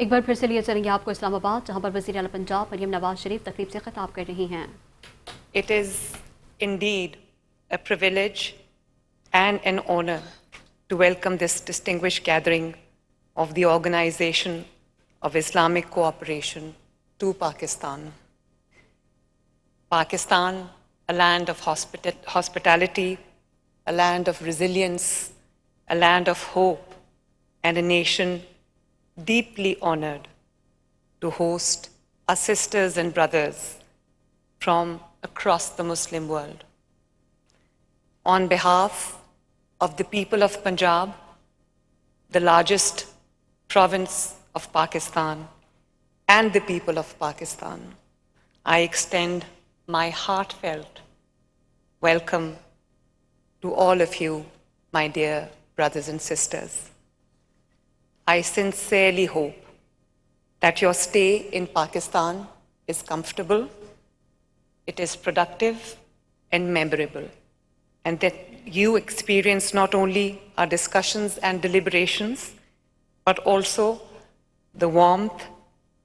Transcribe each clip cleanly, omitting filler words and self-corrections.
एक बार फिर से लिए चलेंगे आपको इस्लामाबाद, जहां पर वज़ीर आला पंजाब मरियम नवाज शरीफ तकरीब से खिताब कर रही हैं। It is indeed a privilege and an honor to welcome this distinguished gathering of the Organization of Islamic Cooperation to Pakistan. Pakistan, a land of hospitality, a land of resilience, a land of hope, and a nation deeply honored to host our sisters and brothers from across the Muslim world. On behalf of the people of Punjab, the largest province of Pakistan, and the people of Pakistan, I extend my heartfelt welcome to all of you, my dear brothers and sisters. I sincerely hope that your stay in Pakistan is comfortable, it is productive and memorable, and that you experience not only our discussions and deliberations, but also the warmth,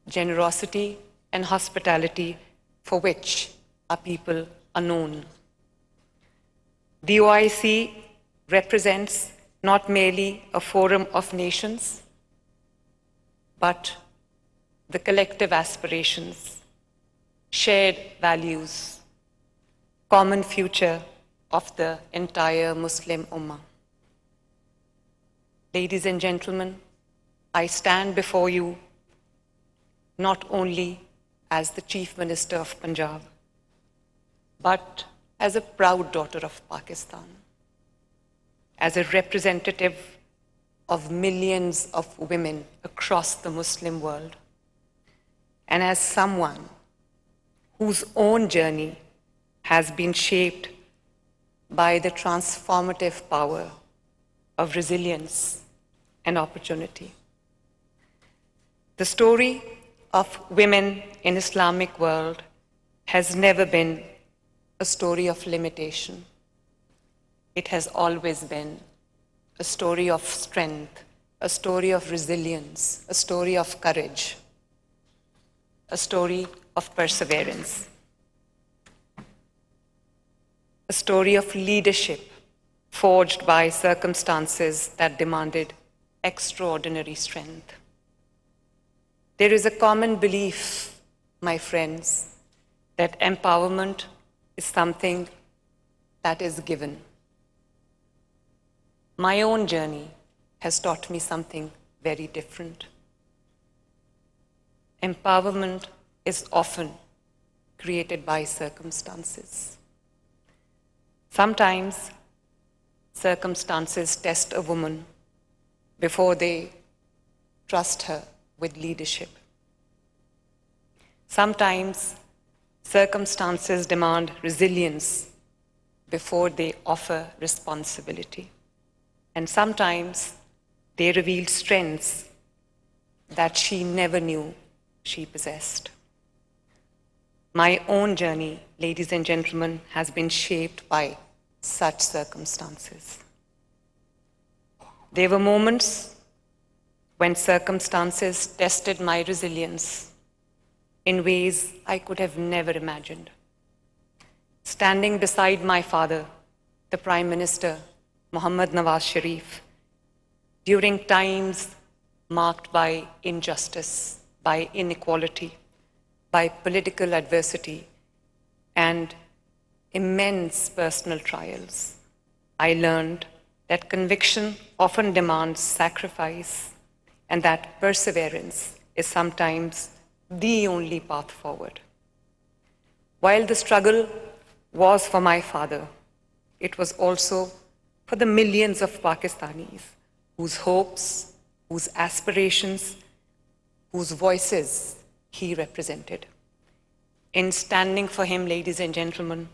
generosity, and hospitality for which our people are known. The OIC represents not merely a forum of nations, but the collective aspirations, shared values, common future of the entire Muslim Ummah. Ladies and gentlemen, I stand before you not only as the Chief Minister of Punjab, but as a proud daughter of Pakistan, as a representative of millions of women across the Muslim world, and as someone whose own journey has been shaped by the transformative power of resilience and opportunity. The story of women in Islamic world has never been a story of limitation. It has always been a story of strength, a story of resilience, a story of courage, a story of perseverance, a story of leadership forged by circumstances that demanded extraordinary strength. There is a common belief, my friends, that empowerment is something that is given. My own journey has taught me something very different. Empowerment is often created by circumstances. Sometimes circumstances test a woman before they trust her with leadership. Sometimes circumstances demand resilience before they offer responsibility. And sometimes they reveal strengths that she never knew she possessed. My own journey, ladies and gentlemen, has been shaped by such circumstances. There were moments when circumstances tested my resilience in ways I could have never imagined. Standing beside my father, the Prime Minister, Mohammad Nawaz Sharif, during times marked by injustice, by inequality, by political adversity, and immense personal trials, I learned that conviction often demands sacrifice and that perseverance is sometimes the only path forward. While the struggle was for my father, it was also for the millions of Pakistanis whose hopes, whose aspirations, whose voices he represented. In standing for him, ladies and gentlemen,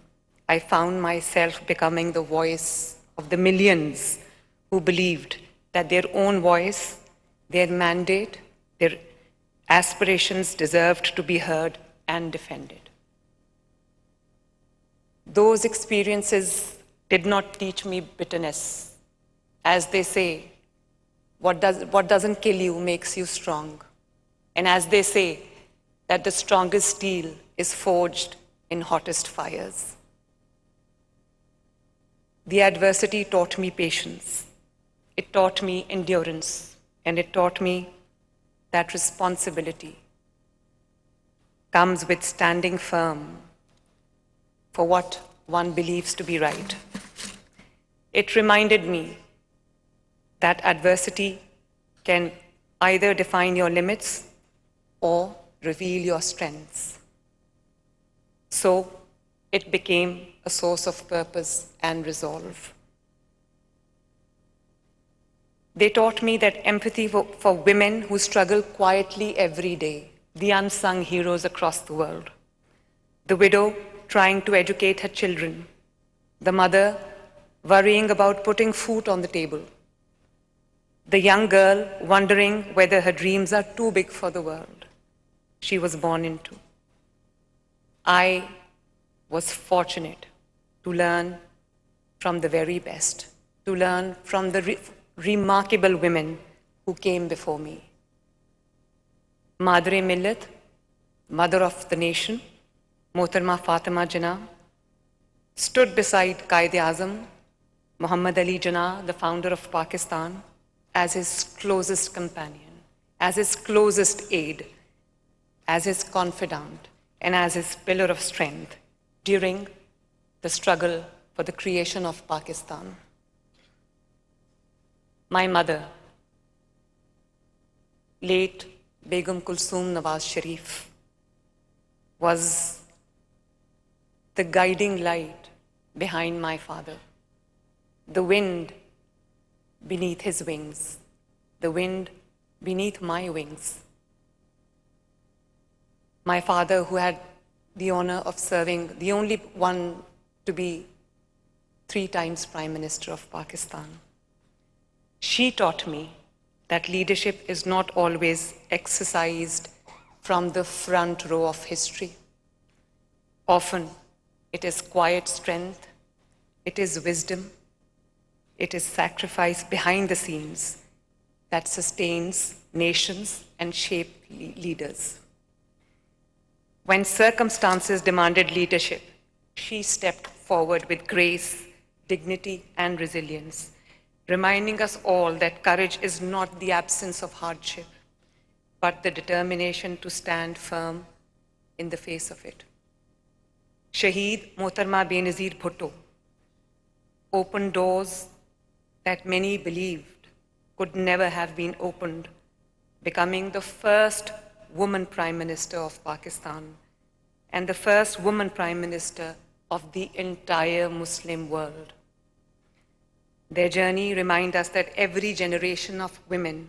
I found myself becoming the voice of the millions who believed that their own voice, their mandate, their aspirations deserved to be heard and defended. Those experiences did not teach me bitterness. As they say, what doesn't kill you makes you strong. And as they say, that the strongest steel is forged in hottest fires. The adversity taught me patience. It taught me endurance. And it taught me that responsibility comes with standing firm for what one believes to be right. It reminded me that adversity can either define your limits or reveal your strengths. So it became a source of purpose and resolve. They taught me that empathy for women who struggle quietly every day, the unsung heroes across the world. The widow trying to educate her children, the mother worrying about putting food on the table, the young girl wondering whether her dreams are too big for the world she was born into. I was fortunate to learn from the very best, to learn from the remarkable women who came before me. Madre Millat, mother of the nation, Mohtarma Fatima Jinnah, stood beside Quaid-e-Azam, Muhammad Ali Jinnah, the founder of Pakistan, as his closest companion, as his closest aide, as his confidant, and as his pillar of strength during the struggle for the creation of Pakistan. My mother, late Begum Kulsoom Nawaz Sharif, was the guiding light behind my father, the wind beneath his wings, the wind beneath my wings. My father, who had the honor of serving, the only one to be 3 times Prime Minister of Pakistan. She taught me that leadership is not always exercised from the front row of history. Often, it is quiet strength, it is wisdom, it is sacrifice behind the scenes that sustains nations and shapes leaders. When circumstances demanded leadership, she stepped forward with grace, dignity, and resilience, reminding us all that courage is not the absence of hardship, but the determination to stand firm in the face of it. Shaheed Mohtarma Benazir Bhutto opened doors that many believed could never have been opened, becoming the first woman Prime Minister of Pakistan and the first woman Prime Minister of the entire Muslim world. Their journey reminds us that every generation of women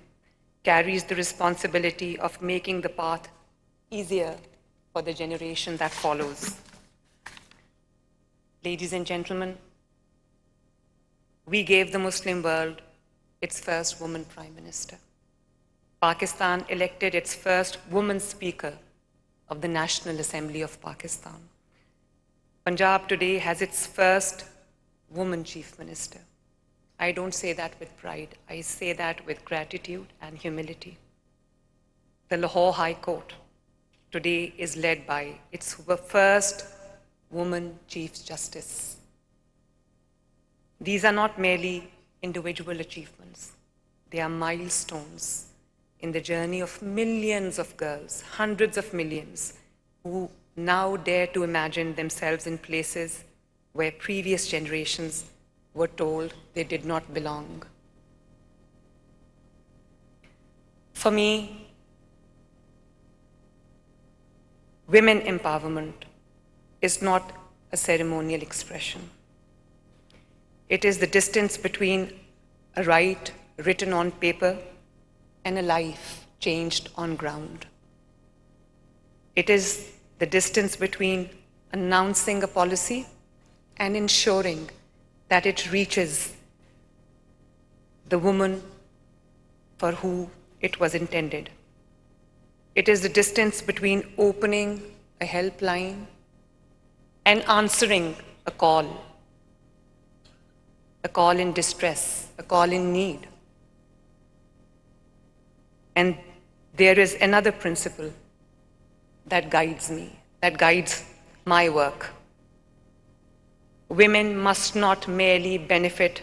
carries the responsibility of making the path easier for the generation that follows. Ladies and gentlemen, we gave the Muslim world its first woman Prime Minister. Pakistan elected its first woman Speaker of the National Assembly of Pakistan. Punjab today has its first woman Chief Minister. I don't say that with pride, I say that with gratitude and humility. The Lahore High Court today is led by its first woman Chief Justice. These are not merely individual achievements, they are milestones in the journey of millions of girls, hundreds of millions, who now dare to imagine themselves in places where previous generations were told they did not belong. For me, women empowerment is not a ceremonial expression. It is the distance between a right written on paper and a life changed on ground. It is the distance between announcing a policy and ensuring that it reaches the woman for who it was intended. It is the distance between opening a helpline and answering a call in distress, a call in need. And there is another principle that guides me, that guides my work. Women must not merely benefit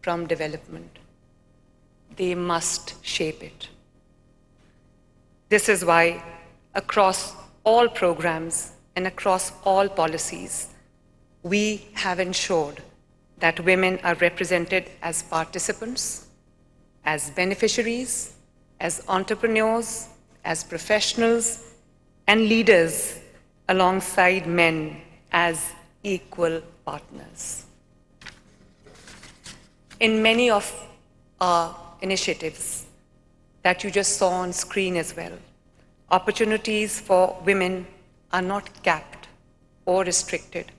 from development. They must shape it. This is why across all programs and across all policies, we have ensured that women are represented as participants, as beneficiaries, as entrepreneurs, as professionals, and leaders alongside men as equal partners. In many of our initiatives that you just saw on screen as well, opportunities for women are not capped or restricted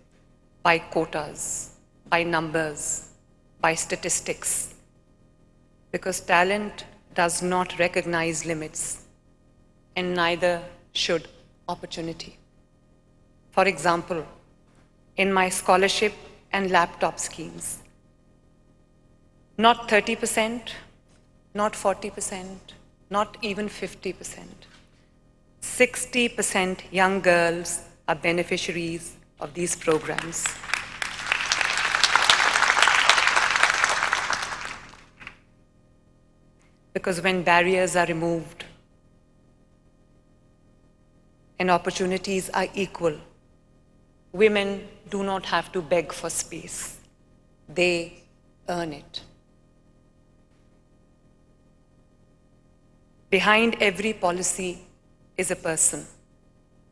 by quotas, by numbers, by statistics, because talent does not recognize limits, and neither should opportunity. For example, in my scholarship and laptop schemes, not 30%, not 40%, not even 50%. 60% young girls are beneficiaries of these programs. Because when barriers are removed and opportunities are equal, women do not have to beg for space. They earn it. Behind every policy is a person.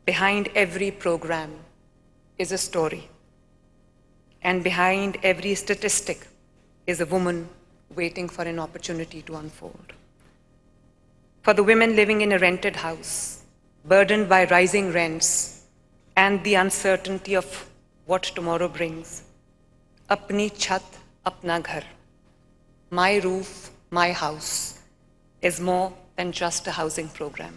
Behind every program is a story. And behind every statistic is a woman waiting for an opportunity to unfold. For the women living in a rented house, burdened by rising rents and the uncertainty of what tomorrow brings, apni chhat, apna ghar, my roof, my house, is more than just a housing program.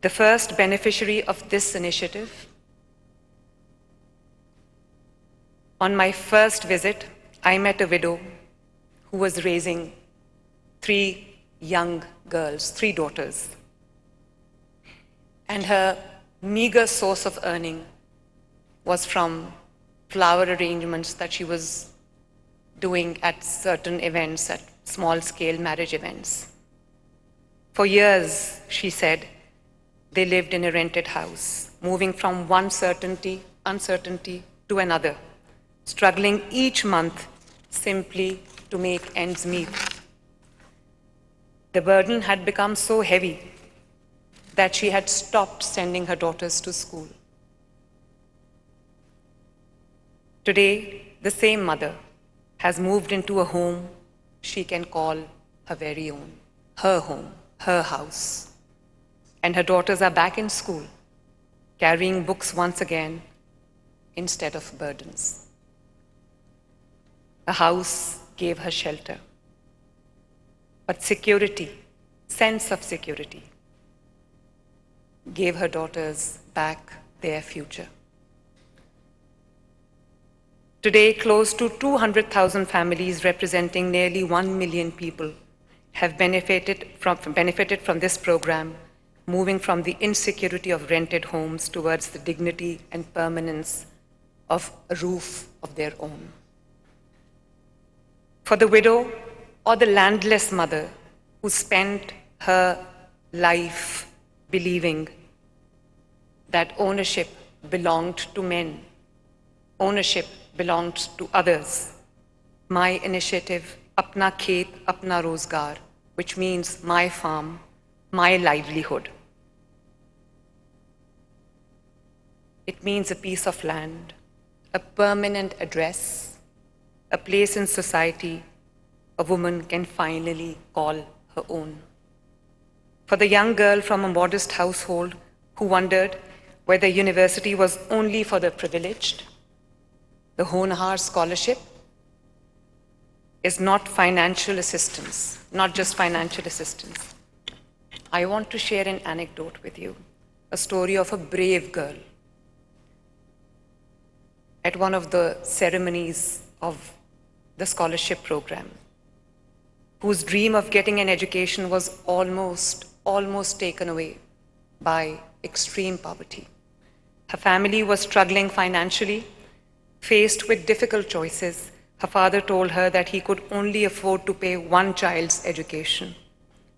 The first beneficiary of this initiative, on my first visit, I met a widow who was raising 3 young girls, 3 daughters. And her meager source of earning was from flower arrangements that she was doing at certain events, at small-scale marriage events. For years, she said, they lived in a rented house, moving from one uncertainty to another, struggling each month simply to make ends meet. The burden had become so heavy that she had stopped sending her daughters to school. Today, the same mother has moved into a home she can call her very own, her home, her house. And her daughters are back in school, carrying books once again instead of burdens. A house gave her shelter, but security, sense of security, gave her daughters back their future. Today, close to 200,000 families representing nearly 1 million people have benefited from this program, moving from the insecurity of rented homes towards the dignity and permanence of a roof of their own. For the widow or the landless mother who spent her life believing that ownership belonged to men, ownership belonged to others, my initiative, Apna Khet, Apna Rozgar, which means my farm, my livelihood. It means a piece of land, a permanent address, a place in society a woman can finally call her own. For the young girl from a modest household who wondered whether university was only for the privileged, the Honhar Scholarship is not financial assistance, not just financial assistance. I want to share an anecdote with you, a story of a brave girl. At one of the ceremonies of the scholarship program, whose dream of getting an education was almost taken away by extreme poverty. Her family was struggling financially. Faced with difficult choices, her father told her that he could only afford to pay one child's education.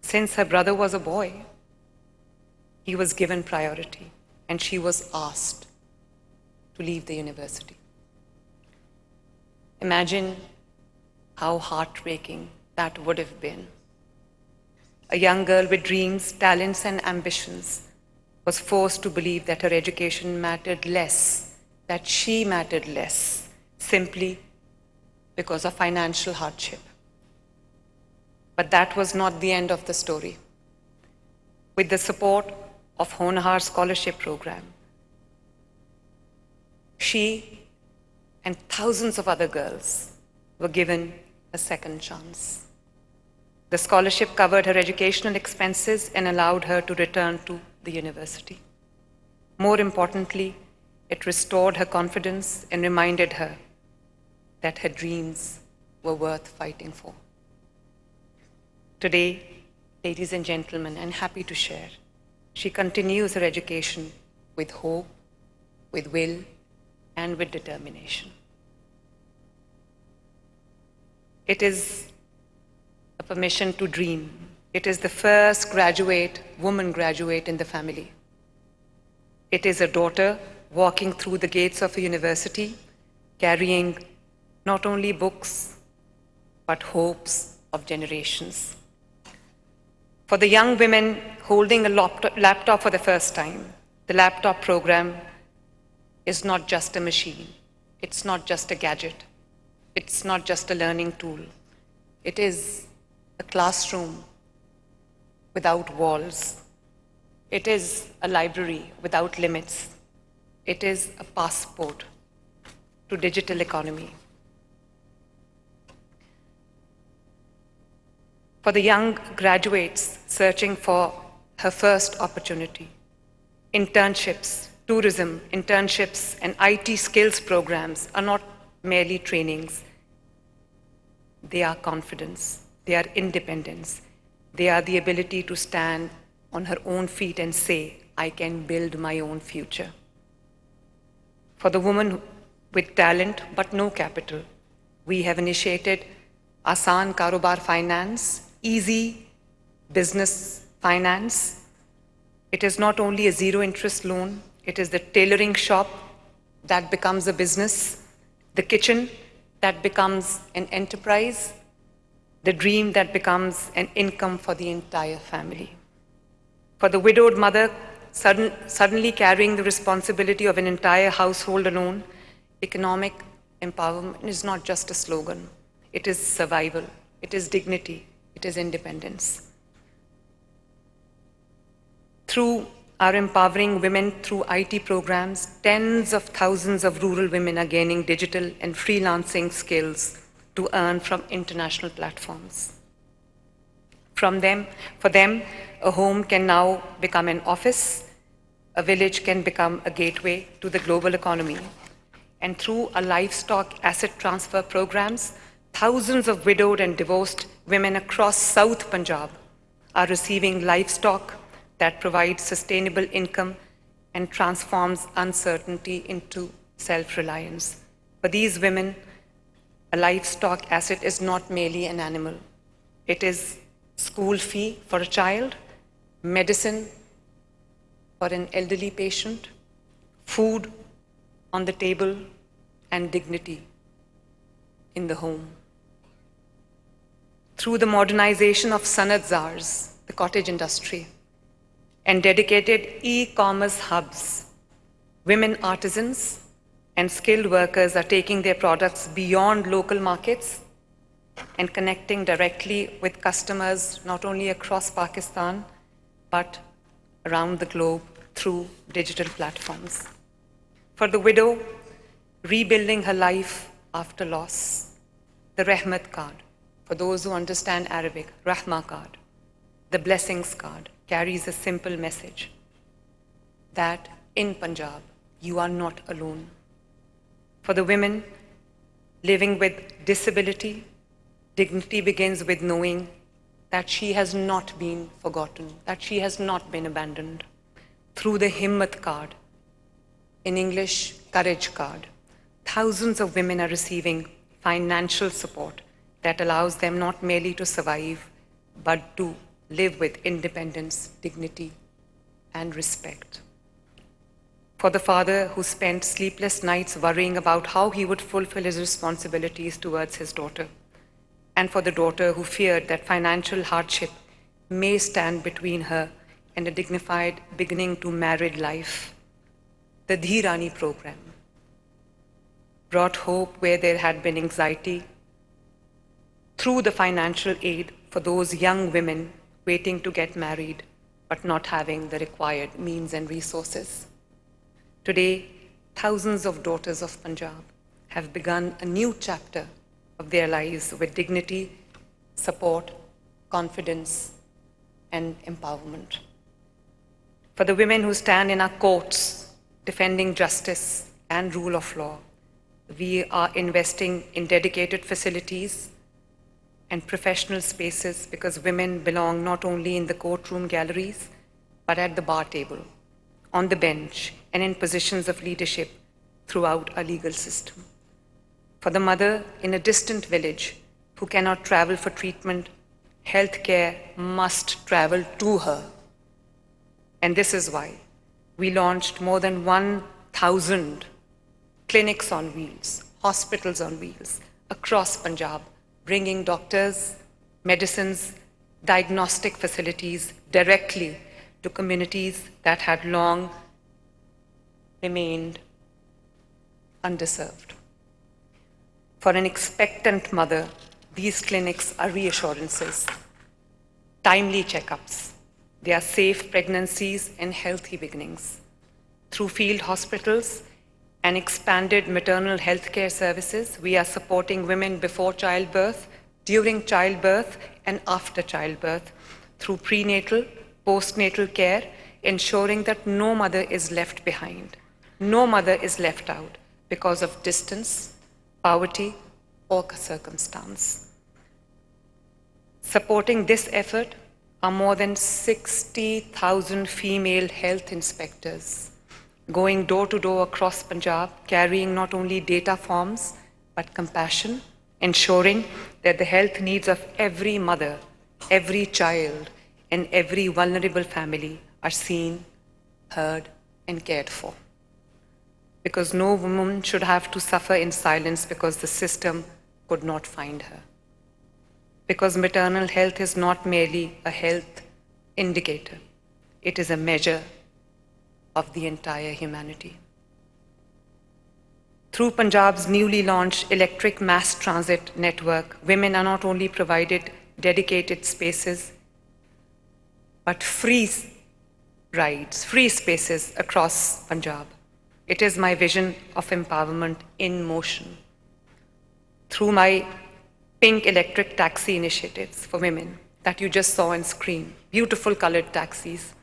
Since her brother was a boy, he was given priority, and she was asked to leave the university. Imagine how heartbreaking that would have been. A young girl with dreams, talents, and ambitions was forced to believe that her education mattered less, that she mattered less, simply because of financial hardship. But that was not the end of the story. With the support of Honar Scholarship Program, she and thousands of other girls were given a second chance. The scholarship covered her educational expenses and allowed her to return to the university. More importantly, it restored her confidence and reminded her that her dreams were worth fighting for. Today, ladies and gentlemen, I'm happy to share, she continues her education with hope, with will, and with determination. It is a permission to dream. It is the first woman graduate in the family. It is a daughter walking through the gates of a university, carrying not only books, but hopes of generations. For the young women holding a laptop for the first time, the laptop program is not just a machine. It's not just a gadget. It's not just a learning tool. It is a classroom without walls. It is a library without limits. It is a passport to digital economy. For the young graduates searching for her first opportunity, internships, tourism, internships, and IT skills programs are not merely trainings. They are confidence, they are independence, they are the ability to stand on her own feet and say, I can build my own future. For the woman with talent but no capital, we have initiated Asan Karobar Finance, easy business finance. It is not only a zero interest loan, it is the tailoring shop that becomes a business, the kitchen that becomes an enterprise, the dream that becomes an income for the entire family. For the widowed mother suddenly carrying the responsibility of an entire household alone, economic empowerment is not just a slogan. It is survival, it is dignity, it is independence. Through our empowering women through IT programs, tens of thousands of rural women are gaining digital and freelancing skills to earn from international platforms. For them, a home can now become an office, a village can become a gateway to the global economy. And through our livestock asset transfer programs, thousands of widowed and divorced women across South Punjab are receiving livestock that provides sustainable income and transforms uncertainty into self-reliance. For these women, a livestock asset is not merely an animal. It is school fee for a child, medicine for an elderly patient, food on the table, and dignity in the home. Through the modernization of Sanat Zars, the cottage industry, and dedicated e-commerce hubs, women artisans and skilled workers are taking their products beyond local markets and connecting directly with customers not only across Pakistan, but around the globe through digital platforms. For the widow, rebuilding her life after loss, the Rahmat card, for those who understand Arabic, Rahma card, the blessings card, carries a simple message that in Punjab, you are not alone. For the women living with disability, Dignity begins with knowing that she has not been forgotten, that she has not been abandoned. Through the Himmat card, in English, Courage card, thousands of women are receiving financial support that allows them not merely to survive, but to live with independence, dignity, and respect. For the father who spent sleepless nights worrying about how he would fulfill his responsibilities towards his daughter, and for the daughter who feared that financial hardship may stand between her and a dignified beginning to married life, the Dheerani program brought hope where there had been anxiety through the financial aid for those young women waiting to get married but not having the required means and resources. Today, thousands of daughters of Punjab have begun a new chapter of their lives with dignity, support, confidence, and empowerment. For the women who stand in our courts defending justice and rule of law, we are investing in dedicated facilities and professional spaces because women belong not only in the courtroom galleries, but at the bar table, on the bench, and in positions of leadership throughout our legal system. For the mother in a distant village who cannot travel for treatment, healthcare must travel to her. And this is why we launched more than 1,000 clinics on wheels, hospitals on wheels across Punjab, bringing doctors, medicines, diagnostic facilities directly to communities that had long remained underserved. For an expectant mother, these clinics are reassurances, timely checkups. They are safe pregnancies and healthy beginnings. Through field hospitals and expanded maternal health care services, we are supporting women before childbirth, during childbirth, and after childbirth through prenatal, postnatal care, ensuring that no mother is left behind, no mother is left out because of distance, poverty, or circumstance. Supporting this effort are more than 60,000 female health inspectors going door to door across Punjab, carrying not only data forms, but compassion, ensuring that the health needs of every mother, every child, and every vulnerable family are seen, heard, and cared for. Because no woman should have to suffer in silence because the system could not find her. Because maternal health is not merely a health indicator, it is a measure of the entire humanity. Through Punjab's newly launched electric mass transit network, women are not only provided dedicated spaces, but free rides, free spaces across Punjab. It is my vision of empowerment in motion. Through my pink electric taxi initiatives for women that you just saw on screen, beautiful colored taxis,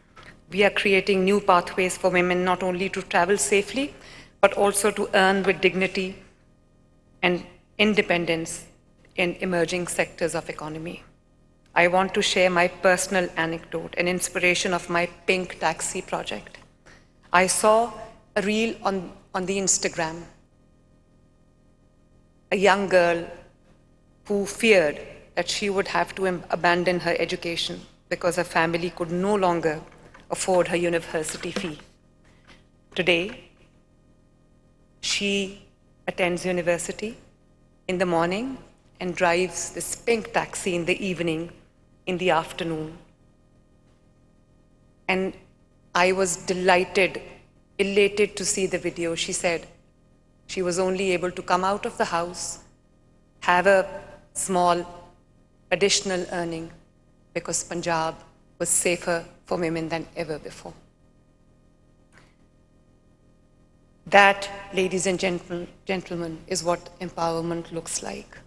we are creating new pathways for women not only to travel safely, but also to earn with dignity and independence in emerging sectors of economy. I want to share my personal anecdote, an inspiration of my pink taxi project. I saw a reel on the Instagram, a young girl who feared that she would have to abandon her education because her family could no longer afford her university fee. Today, she attends university in the morning and drives this pink taxi in the evening, in the afternoon. And I was delighted, elated to see the video. She said she was only able to come out of the house, have a small additional earning because Punjab was safer for women than ever before. That, ladies and gentlemen, is what empowerment looks like.